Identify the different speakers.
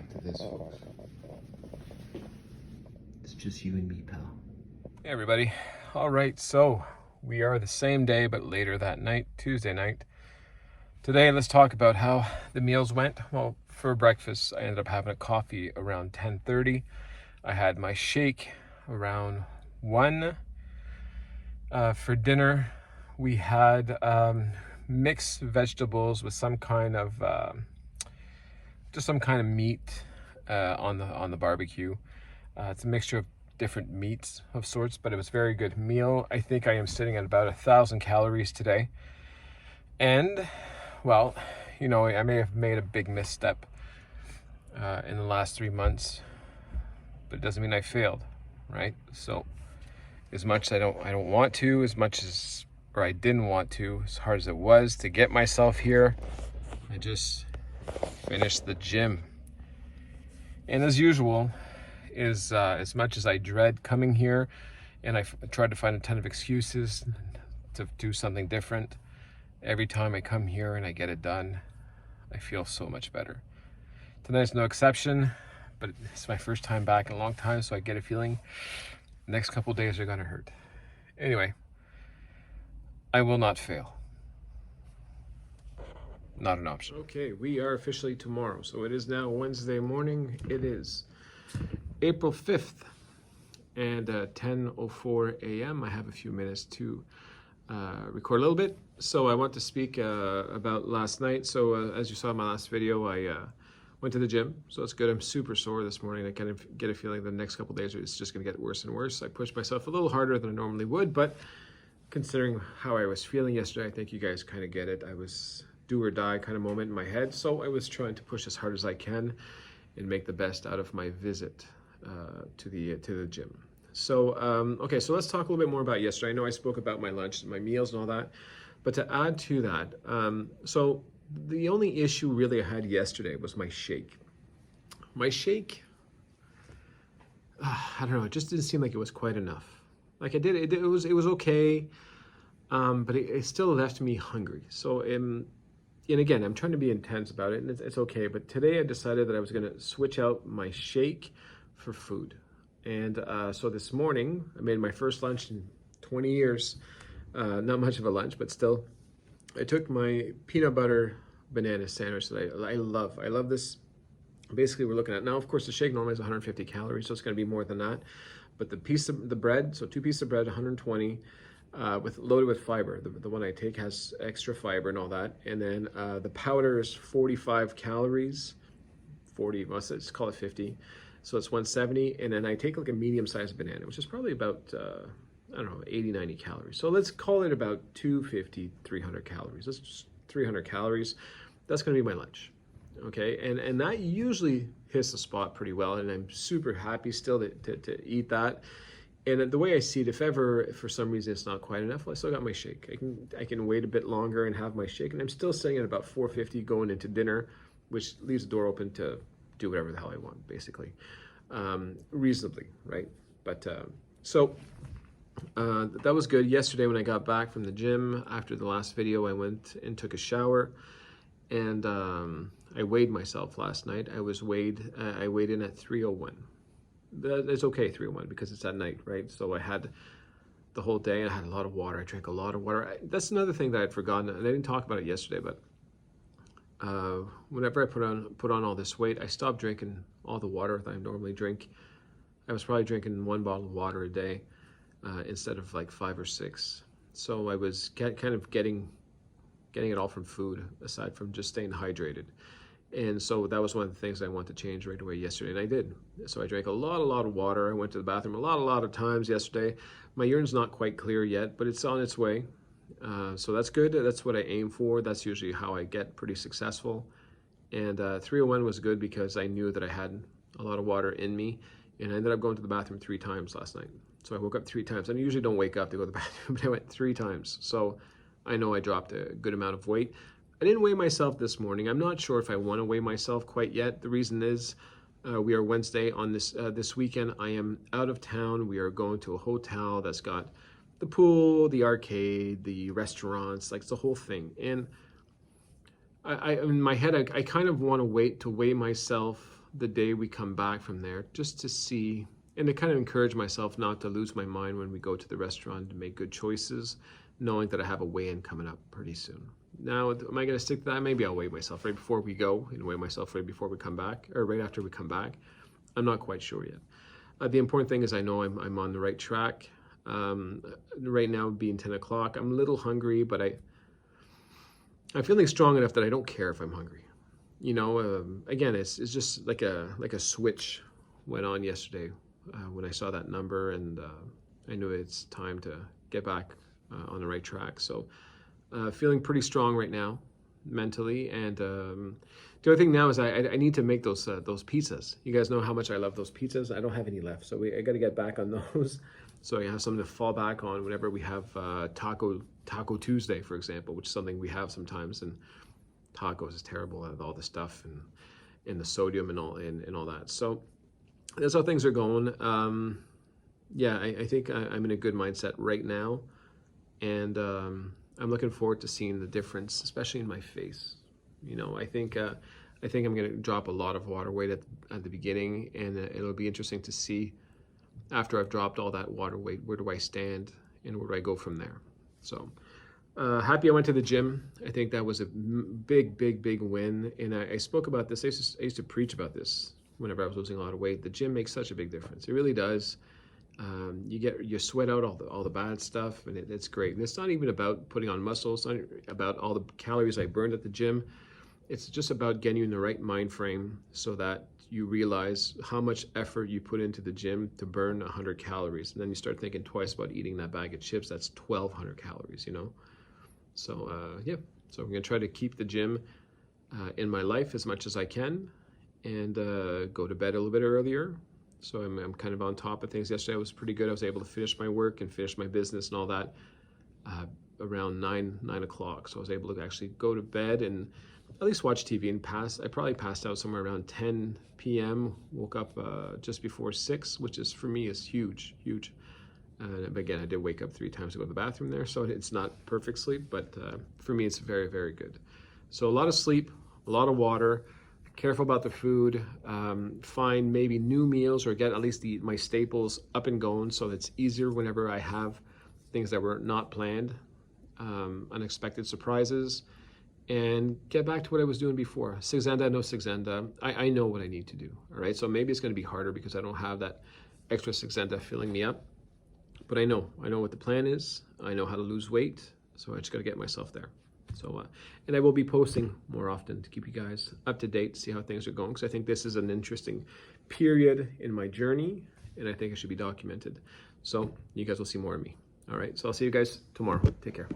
Speaker 1: back to this, folks. It's just you and me, pal.
Speaker 2: Hey everybody. All right, so we are the same day but later that night, Tuesday night. Today let's talk about how the meals went. Well, for breakfast I ended up having a coffee around 10:30. I had my shake around 1. For dinner we had mixed vegetables with some kind of meat on the barbecue. It's a mixture of different meats of sorts, but it was a very good meal. I think I am sitting at about 1,000 calories today. And, well, you know, I may have made a big misstep in the last 3 months, but it doesn't mean I failed, right? So as much as I don't want to, or I didn't want to, as hard as it was to get myself here, I just finished the gym. And as usual, is as much as I dread coming here, and I tried to find a ton of excuses to do something different, every time I come here and I get it done, I feel so much better. Tonight's no exception, but it's my first time back in a long time, so I get a feeling the next couple days are gonna hurt. Anyway, I will not fail. Not an option. Okay, we are officially tomorrow, so it is now Wednesday morning. It is April 5th, and 10:04 a.m. I have a few minutes to record a little bit. So I want to speak about last night. So as you saw in my last video, I went to the gym, so it's good. I'm super sore this morning. I kind of get a feeling the next couple days it's just going to get worse and worse. I pushed myself a little harder than I normally would, but considering how I was feeling yesterday, I think you guys kind of get it. I was do or die kind of moment in my head, so I was trying to push as hard as I can and make the best out of my visit to the gym. So okay, so let's talk a little bit more about yesterday. I know I spoke about my lunch, my meals and all that, but to add to that, so the only issue really I had yesterday was my shake. My shake, I don't know, it just didn't seem like it was quite enough. Like it was okay, but it still left me hungry. So and again, I'm trying to be intense about it, and it's okay. But today I decided that I was going to switch out my shake for food. And so this morning, I made my first lunch in 20 years. Not much of a lunch, but still. I took my peanut butter banana sandwich that I love. I love this. Basically, we're looking at, now, of course, the shake normally is 150 calories, so it's going to be more than that. But the piece of the bread, so 2 pieces of bread, 120, loaded with fiber. The one I take has extra fiber and all that. And then the powder is 45 calories, 40, let's call it 50. So it's 170. And then I take like a medium-sized banana, which is probably about, I don't know, 80, 90 calories. So let's call it about 250, 300 calories. That's just 300 calories. That's going to be my lunch. Okay, and that usually hits the spot pretty well, and I'm super happy still to eat that. And the way I see it, if ever for some reason it's not quite enough, well, I still got my shake. I can wait a bit longer and have my shake, and I'm still sitting at about 450 going into dinner, which leaves the door open to do whatever the hell I want, basically, reasonably, right? But that was good. Yesterday when I got back from the gym after the last video, I went and took a shower, and I weighed myself last night. I weighed in at 301. It's okay, 301, because it's at night, right? So I had the whole day. I had a lot of water. I drank a lot of water. That's another thing that I'd forgotten, and I didn't talk about it yesterday, but whenever I put on all this weight, I stopped drinking all the water that I normally drink. I was probably drinking 1 bottle of water a day instead of like 5 or 6. So I was kind of getting it all from food, aside from just staying hydrated. And so that was one of the things I wanted to change right away yesterday, and I did. So I drank a lot of water. I went to the bathroom a lot of times yesterday. My urine's not quite clear yet, but it's on its way. So that's good. That's what I aim for. That's usually how I get pretty successful. And 301 was good because I knew that I had a lot of water in me, and I ended up going to the bathroom 3 times last night. So I woke up 3 times. I usually don't wake up to go to the bathroom, but I went 3 times. So I know I dropped a good amount of weight. I didn't weigh myself this morning. I'm not sure if I want to weigh myself quite yet. The reason is we are Wednesday on this weekend. I am out of town. We are going to a hotel that's got the pool, the arcade, the restaurants, like it's the whole thing. And I in my head, I kind of want to wait to weigh myself the day we come back from there, just to see and to kind of encourage myself not to lose my mind when we go to the restaurant, to make good choices, knowing that I have a weigh-in coming up pretty soon. Now, am I going to stick to that? Maybe I'll weigh myself right before we go and weigh myself right before we come back, or right after we come back. I'm not quite sure yet. The important thing is I know I'm on the right track. Right now, being 10 o'clock, I'm a little hungry, but I'm feeling strong enough that I don't care if I'm hungry. You know, again, it's just like a switch went on yesterday when I saw that number, and I knew it's time to get back on the right track. So feeling pretty strong right now mentally, and the other thing now is I need to make those pizzas. You guys know how much I love those pizzas. I don't have any left, so I got to get back on those. So I have something to fall back on whenever we have Taco Tuesday, for example, which is something we have sometimes. And tacos is terrible with all the stuff and the sodium and all that. So that's how things are going. Yeah, I think I'm in a good mindset right now, and I'm looking forward to seeing the difference, especially in my face. You know, I think I'm going to drop a lot of water weight at the beginning, and it'll be interesting to see after I've dropped all that water weight, where do I stand and where do I go from there. So happy I went to the gym. I think that was a big win, and I spoke about this. I used to preach about this whenever I was losing a lot of weight. The gym makes such a big difference. It really does. You sweat out all the bad stuff, and it's great. And it's not even about putting on muscle. It's not about all the calories I burned at the gym. It's just about getting you in the right mind frame so that you realize how much effort you put into the gym to burn 100 calories. And then you start thinking twice about eating that bag of chips. That's 1,200 calories, you know? So, yeah. So I'm going to try to keep the gym in my life as much as I can, and go to bed a little bit earlier. So I'm kind of on top of things. Yesterday I was pretty good. I was able to finish my work and finish my business and all that around 9 o'clock. So I was able to actually go to bed and at least watch TV and I probably passed out somewhere around 10 p.m. Woke up just before 6, which is, for me, is huge. But again, I did wake up 3 times to go to the bathroom there, so it's not perfect sleep, but for me, it's very, very good. So a lot of sleep, a lot of water, careful about the food, find maybe new meals or get at least my staples up and going so it's easier whenever I have things that were not planned, unexpected surprises, and get back to what I was doing before. Sigzenda, no Sigzenda. I know what I need to do, all right? So maybe it's going to be harder because I don't have that extra Sigzenda filling me up, but I know what the plan is. I know how to lose weight, so I just got to get myself there. So, and I will be posting more often to keep you guys up to date, see how things are going, because I think this is an interesting period in my journey, and I think it should be documented. So you guys will see more of me. All right, so I'll see you guys tomorrow. Take care.